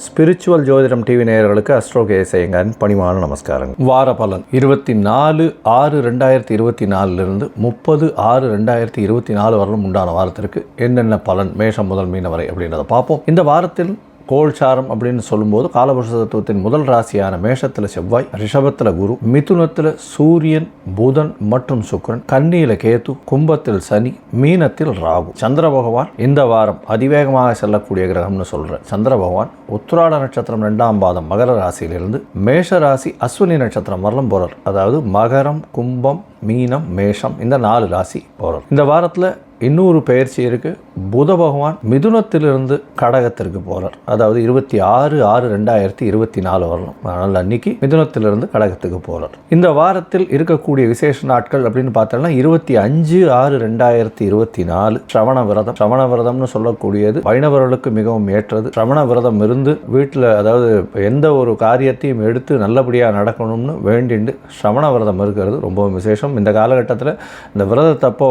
Spiritual ஜோதிடம் TV நேயர்களுக்கு astro கேசையங்கன் பணிவான நமஸ்காரங்கள். வார பலன் 24/6/2024 30/6/2024 வரலும் உண்டான வாரத்திற்கு என்னென்ன பலன் மேஷம் முதல் மீன வரை அப்படின்றத பார்ப்போம். இந்த வாரத்தில் கோல்சாரம் அப்படின்னு சொல்லும்போது காலபுருஷ தத்துவத்தின் முதல் ராசியான மேஷத்தில் செவ்வாய், ரிஷபத்தில் குரு, மிதுனத்தில் சூரியன், புதன் மற்றும் சுக்கிரன், கன்னியில கேது, கும்பத்தில் சனி, மீனத்தில் ராகு. சந்திர பகவான் இந்த வாரம் அதிவேகமாக செல்லக்கூடிய கிரகம்னு சொல்ற சந்திர பகவான் உத்திராட நட்சத்திரம் 2ஆம் பாதம் மகர ராசியிலிருந்து மேஷ ராசி அஸ்வினி நட்சத்திரம் வரலும் போறார். அதாவது மகரம், கும்பம், மீனம், மேஷம் இந்த 4 ராசி போறார். இந்த வாரத்தில் இன்னொரு பயிற்சி இருக்கு. புத பகவான் மிதுனத்திலிருந்து கடகத்திற்கு போறார். அதாவது 26/6/2024 வரணும். அதனால் அன்னைக்கு மிதுனத்திலிருந்து கடகத்துக்கு போறார். இந்த வாரத்தில் இருக்கக்கூடிய விசேஷ நாட்கள் அப்படின்னு பார்த்தோம்னா 25/6/2024 ஸ்ரவண விரதம். ஸ்ரவண விரதம்னு சொல்லக்கூடியது வைணவர்களுக்கு மிகவும் ஏற்றது. ஸ்ரவண விரதம் இருந்து வீட்டில் அதாவது எந்த ஒரு காரியத்தையும் எடுத்து நல்லபடியாக நடக்கணும்னு வேண்டிண்டு ஸ்ரவண விரதம் இருக்கிறது ரொம்ப விசேஷம். இந்த காலகட்டத்தில் இந்த விரதத்தப்போ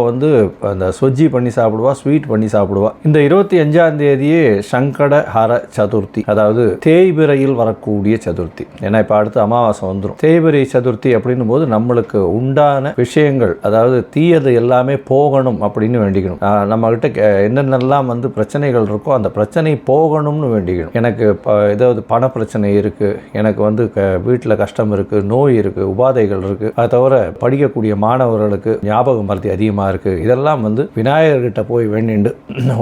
அந்த சொஜ்ஜி பண்ணி சாப்பிடுவா, ஸ்வீட் பண்ணி சாப்பிடுவா. இந்த 25ஆம் தேதியே சங்கடஹர சதுர்த்தி, அதாவது தேய்பிரையில் வரக்கூடிய சதுர்த்தி. ஏன்னா இப்போ அடுத்து அமாவாசை வந்துடும். தேய்பிரை சதுர்த்தி அப்படின்னும் போது நம்மளுக்கு உண்டான விஷயங்கள், அதாவது தீயது எல்லாமே போகணும் அப்படின்னு வேண்டிக்கணும். நம்ம கிட்ட என்னென்னலாம் பிரச்சனைகள் இருக்கோ அந்த பிரச்சனை போகணும்னு வேண்டிக்கணும். எனக்கு ஏதாவது பண பிரச்சனை இருக்கு, எனக்கு வீட்டில் கஷ்டம் இருக்கு, நோய் இருக்கு, உபாதைகள் இருக்கு, அதை தவிர படிக்கக்கூடிய மாணவர்களுக்கு ஞாபக மறதி அதிகமாக இருக்கு, இதெல்லாம் விநாயகர்கிட்ட போய் வேண்டிண்டு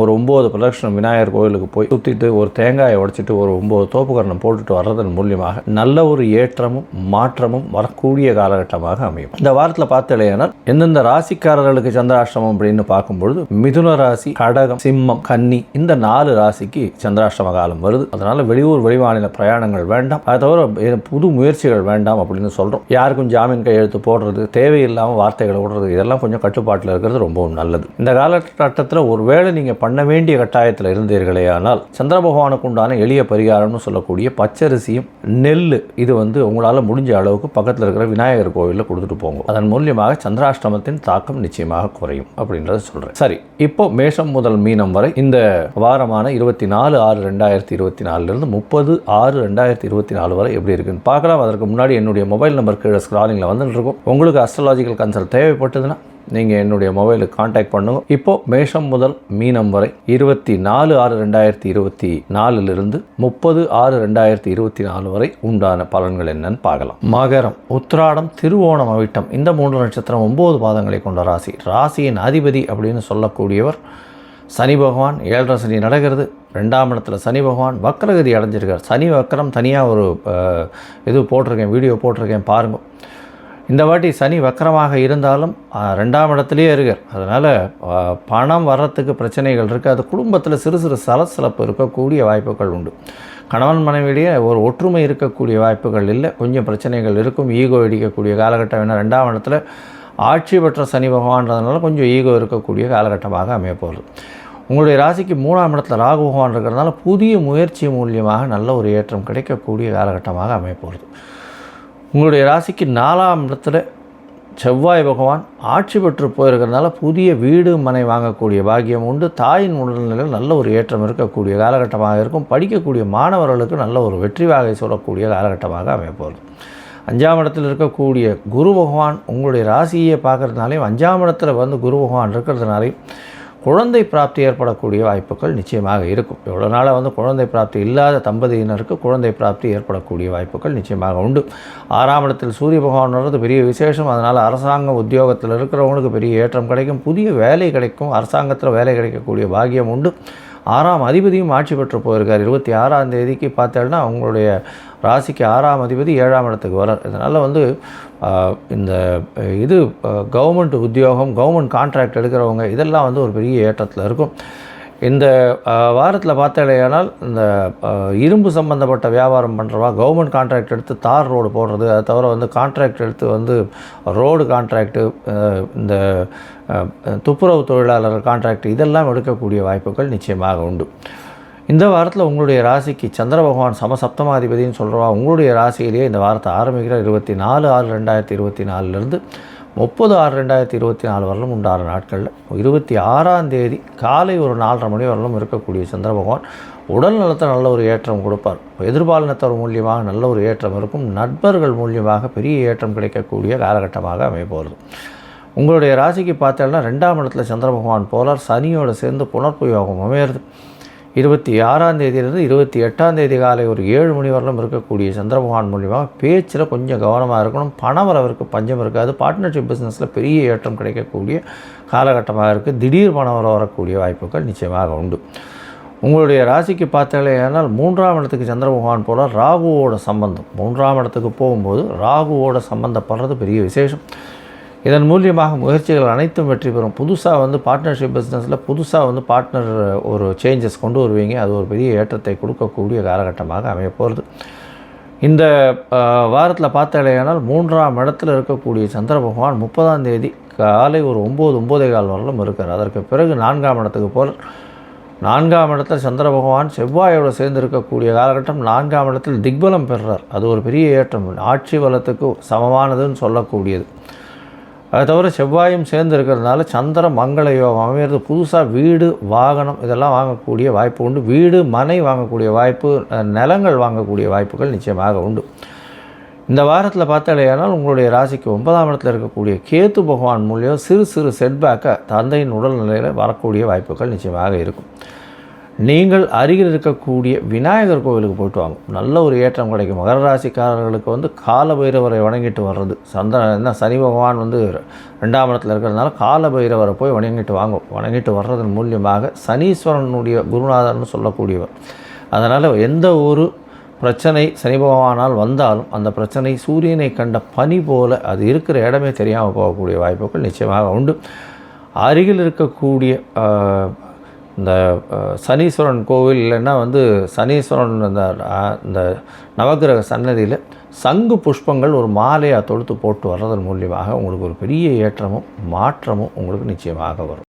ஒரு 9 பிரதட்சணம் விநாயகர் கோயிலுக்கு போய் சுற்றிட்டு ஒரு தேங்காயை உடைச்சிட்டு ஒரு 9 தோப்புக்கரணம் போட்டுட்டு வர்றதன் மூலியமாக நல்ல ஒரு ஏற்றமும் மாற்றமும் வரக்கூடிய காலகட்டமாக அமையும். இந்த வாரத்தில் பார்த்தலையானால் எந்தெந்த ராசிக்காரர்களுக்கு சந்திராஷ்டமம் அப்படின்னு பார்க்கும்பொழுது மிதுன ராசி, கடகம், சிம்மம், கன்னி இந்த 4 ராசிக்கு சந்திராஷ்டம காலம் வருது. அதனால வெளியூர் வெளிமாநில பிரயாணங்கள் வேண்டாம், அதை தவிர புது முயற்சிகள் வேண்டாம் அப்படின்னு சொல்றோம். யாருக்கும் ஜாமீன் கையெழுத்து போடுறது, தேவையில்லாமல் வார்த்தைகளை விடுறது, இதெல்லாம் கொஞ்சம் கட்டுப்பாட்டில் இருக்கிறது ரொம்பவும் நல்லது. இந்த காலகட்டத்தில் ஒருவேளை நீங்கள் பண்ண வேண்டிய கட்டாயத்தில் இருந்தீர்களே ஆனால் சந்திர பகவானுக்கு உண்டான எளிய பரிகாரம்னு சொல்லக்கூடிய பச்சரிசியும் நெல் இது உங்களால் முடிஞ்ச அளவுக்கு பக்கத்தில் இருக்கிற விநாயகர் கோவிலில் கொடுத்துட்டு போங்க. அதன் மூலியமாக சந்திராஷ்டமத்தின் தாக்கம் நிச்சயமாக குறையும் அப்படின்றத சொல்கிறேன். சரி, இப்போ மேஷம் முதல் மீனம் வரை இந்த வாரமான 24/6/2024 30/6/2024 வரை எப்படி இருக்குன்னு பார்க்கலாம். அதற்கு முன்னாடி என்னுடைய மொபைல் நம்பர் கீழே ஸ்க்ராலிங்கில் வந்துட்டு இருக்கும். உங்களுக்கு அஸ்ட்ராலஜிக்கல் கன்சல்ட் தேவைப்பட்டதுன்னா நீங்கள் என்னுடைய மொபைலுக்கு கான்டாக்ட் பண்ணுங்க. இப்போ மேஷம் முதல் மீனம் வரை 24/6/2024 30/6/2024 வரை உண்டான பலன்கள் என்னன்னு பார்க்கலாம். மகரம், உத்திராடம், திருவோணம், அவிட்டம் இந்த 3 நட்சத்திரம் 9 பாதங்களை கொண்ட ராசி. ராசியின் அதிபதி அப்படின்னு சொல்லக்கூடியவர் சனி பகவான். 7.5 சனி நடக்கிறது. 2ஆம் இடத்துல சனி பகவான் வக்ரகதி அடைஞ்சிருக்கார். சனி வக்கரம் தனியாக ஒரு வீடியோ போட்டிருக்கேன் பாருங்கள். இந்த வாட்டி சனி வக்கரமாக இருந்தாலும் 2ஆம் இடத்துலையே இருக்கார். அதனால் பணம் வர்றதுக்கு பிரச்சனைகள் இருக்குது. அது குடும்பத்தில் சிறு சிறு சலசலப்பு இருக்கக்கூடிய வாய்ப்புகள் உண்டு. கணவன் மனைவியிலேயே ஒரு ஒற்றுமை இருக்கக்கூடிய வாய்ப்புகள் இல்லை, கொஞ்சம் பிரச்சனைகள் இருக்கும். ஈகோ இடிக்கக்கூடிய காலகட்டம். ஏன்னா 2ஆம் இடத்துல ஆட்சி பெற்ற சனி பகவான்றதுனால கொஞ்சம் ஈகோ இருக்கக்கூடிய காலகட்டமாக அமைய போகிறது. உங்களுடைய ராசிக்கு 3ஆம் இடத்துல ராகு பகவான் இருக்கிறதுனால புதிய முயற்சி மூலியமாக நல்ல ஒரு ஏற்றம் கிடைக்கக்கூடிய காலகட்டமாக அமைய போகிறது. உங்களுடைய ராசிக்கு 4ஆம் இடத்துல செவ்வாய் பகவான் ஆட்சி பெற்று போயிருக்கிறதுனால புதிய வீடு மனை வாங்கக்கூடிய பாக்கியம் உண்டு. தாயின் உடல்நிலையில் நல்ல ஒரு ஏற்றம் இருக்கக்கூடிய காலகட்டமாக இருக்கும். படிக்கக்கூடிய மாணவர்களுக்கு நல்ல ஒரு வெற்றி வாகை சொல்லக்கூடிய காலகட்டமாக அமையப்போகுது. 5ஆம் இடத்தில் இருக்கக்கூடிய குரு பகவான் உங்களுடைய ராசியை பார்க்கறதுனாலே 5ஆம் இடத்துல குரு பகவான் இருக்கிறதுனாலே குழந்தை பிராப்தி ஏற்படக்கூடிய வாய்ப்புகள் நிச்சயமாக இருக்கும். எவ்வளோ நாளாக குழந்தை பிராப்தி இல்லாத தம்பதியினருக்கு குழந்தை பிராப்தி ஏற்படக்கூடிய வாய்ப்புகள் நிச்சயமாக உண்டு. 6ஆம் இடத்தில் சூரிய பகவான் வர்றது பெரிய விசேஷம். அதனால் அரசாங்க உத்தியோகத்தில் இருக்கிறவங்களுக்கு பெரிய ஏற்றம் கிடைக்கும், புதிய வேலை கிடைக்கும், அரசாங்கத்தில் வேலை கிடைக்கக்கூடிய பாக்கியம் உண்டு. 6ஆம் அதிபதியும் ஆட்சி பெற்று போயிருக்கார். 26ஆம் தேதிக்கு பார்த்தேன்னா உங்களுடைய ராசிக்கு 6ஆம் அதிபதி 7ஆம் இடத்துக்கு வரார். இதனால் இந்த கவர்மெண்ட் உத்தியோகம், கவர்மெண்ட் கான்ட்ராக்ட் எடுக்கிறவங்க இதெல்லாம் ஒரு பெரிய ஏற்றத்தில் இருக்கும். இந்த வாரத்தில் பார்த்தேனால் இந்த இரும்பு சம்பந்தப்பட்ட வியாபாரம் பண்ணுறவா கவர்மெண்ட் கான்ட்ராக்ட் எடுத்து தார் ரோடு போடுறது, அதை தவிர கான்ட்ராக்ட் எடுத்து ரோடு கான்ட்ராக்டு, இந்த துப்புரவு தொழிலாளர் கான்ட்ராக்ட் இதெல்லாம் எடுக்கக்கூடிய வாய்ப்புகள் நிச்சயமாக உண்டு. இந்த வாரத்தில் உங்களுடைய ராசிக்கு சந்திர பகவான் சமசப்தமாதிபதினு சொல்கிறவா உங்களுடைய ராசியிலேயே இந்த வாரத்தை ஆரம்பிக்கிற 24/6/2024 30/6/2024 வரலும் உண்டான நாட்களில் 26ஆம் தேதி காலை ஒரு 4:30 மணி வரலும் இருக்கக்கூடிய சந்திர பகவான் உடல் நலத்தில் நல்ல ஒரு ஏற்றம் கொடுப்பார். எதிர்பாலினத்தவர் மூலியமாக நல்ல ஒரு ஏற்றம் இருக்கும். நண்பர்கள் மூலியமாக பெரிய ஏற்றம் கிடைக்கக்கூடிய காலகட்டமாக அமையப்போகிறது. உங்களுடைய ராசிக்கு பார்த்தோம்னா 2ஆம் இடத்துல சந்திர பகவான் போலார் சனியோடு சேர்ந்து புனர்புயோகம் அமையிறது. 26ஆம் தேதியிலிருந்து 28ஆம் தேதி காலை ஒரு 7 மணி வரலும் இருக்கக்கூடிய சந்திர பகவான் மூலியமாக பேச்சில் கொஞ்சம் கவனமாக இருக்கணும். பணவரவிற்கு பஞ்சம் இருக்காது. பார்ட்னர்ஷிப் பிஸ்னஸில் பெரிய ஏற்றம் கிடைக்கக்கூடிய காலகட்டமாக இருக்குது. திடீர் பணவரவு வரக்கூடிய வாய்ப்புகள் நிச்சயமாக உண்டு. உங்களுடைய ராசிக்கு பார்த்தாலேயானால் 3ஆம் இடத்துக்கு சந்திர பகவான் போல ராகுவோட சம்பந்தம். 3ஆம் இடத்துக்கு போகும்போது ராகுவோட சம்பந்தப்படுறது பெரிய விசேஷம். இதன் மூலியமாக முயற்சிகள் அனைத்தும் வெற்றி பெறும். புதுசாக பார்ட்னர்ஷிப் பிஸ்னஸில் புதுசாக பார்ட்னர் ஒரு சேஞ்சஸ் கொண்டு வருவீங்க. அது ஒரு பெரிய ஏற்றத்தை கொடுக்கக்கூடிய காலகட்டமாக அமையப்போகிறது. இந்த வாரத்தில் பார்த்தாலேயானால் 3ஆம் இடத்தில் இருக்கக்கூடிய சந்திர பகவான் 30ஆம் தேதி காலை ஒரு 9:15 வரலும் இருக்கார். அதற்கு பிறகு 4ஆம் இடத்துக்கு போல் 4ஆம் இடத்தில் சந்திர பகவான் செவ்வாயோடு சேர்ந்து இருக்கக்கூடிய காலகட்டம். 4ஆம் இடத்தில் திக்பலம் பெறுறார். அது ஒரு பெரிய ஏற்றம். ஆட்சி பலத்துக்கு சமமானதுன்னு சொல்லக்கூடியது. அதை தவிர செவ்வாயும் சேர்ந்து இருக்கிறதுனால சந்திர மங்கள யோகம் அமைகிறது. புதுசாக வீடு வாகனம் இதெல்லாம் வாங்கக்கூடிய வாய்ப்பு உண்டு. வீடு மனை வாங்கக்கூடிய வாய்ப்பு, நிலங்கள் வாங்கக்கூடிய வாய்ப்புகள் நிச்சயமாக உண்டு. இந்த வாரத்தில் பார்த்தாலேயானால் உங்களுடைய ராசிக்கு 9ஆம் இடத்தில் இருக்கக்கூடிய கேத்து பகவான் மூலியம் சிறு சிறு செட்பேக்கை தந்தையின் உடல்நிலையில் வரக்கூடிய வாய்ப்புகள் நிச்சயமாக இருக்கும். நீங்கள் அருகில் இருக்கக்கூடிய விநாயகர் கோவிலுக்கு போய்ட்டு வாங்க. நல்ல ஒரு ஏற்றம் கிடைக்கும். மகர ராசிக்காரர்களுக்கு கால பைரவரை வணங்கிட்டு வர்றது சனி பகவான் 2ஆம் இடத்துல இருக்கிறதுனால கால பைரவரை போய் வணங்கிட்டு வாங்க. வணங்கிட்டு வர்றதன் மூலியமாக சனீஸ்வரனுடைய குருநாதர்னு சொல்லக்கூடியவர். அதனால் எந்த ஒரு பிரச்சனை சனி பகவானால் வந்தாலும் அந்த பிரச்சனை சூரியனை கண்ட பனி போல அது இருக்கிற இடமே தெரியாமல் போகக்கூடிய வாய்ப்புகள் நிச்சயமாக உண்டு. அருகில் இருக்கக்கூடிய இந்த சனீஸ்வரன் கோவில் இல்லைன்னா சனீஸ்வரன் இந்த நவகிரக சன்னதியில் சங்கு புஷ்பங்கள் ஒரு மாலையாக தொடுத்து போட்டு வர்றதன் மூலியமாக உங்களுக்கு ஒரு பெரிய ஏற்றமும் மாற்றமும் உங்களுக்கு நிச்சயமாக வரும்.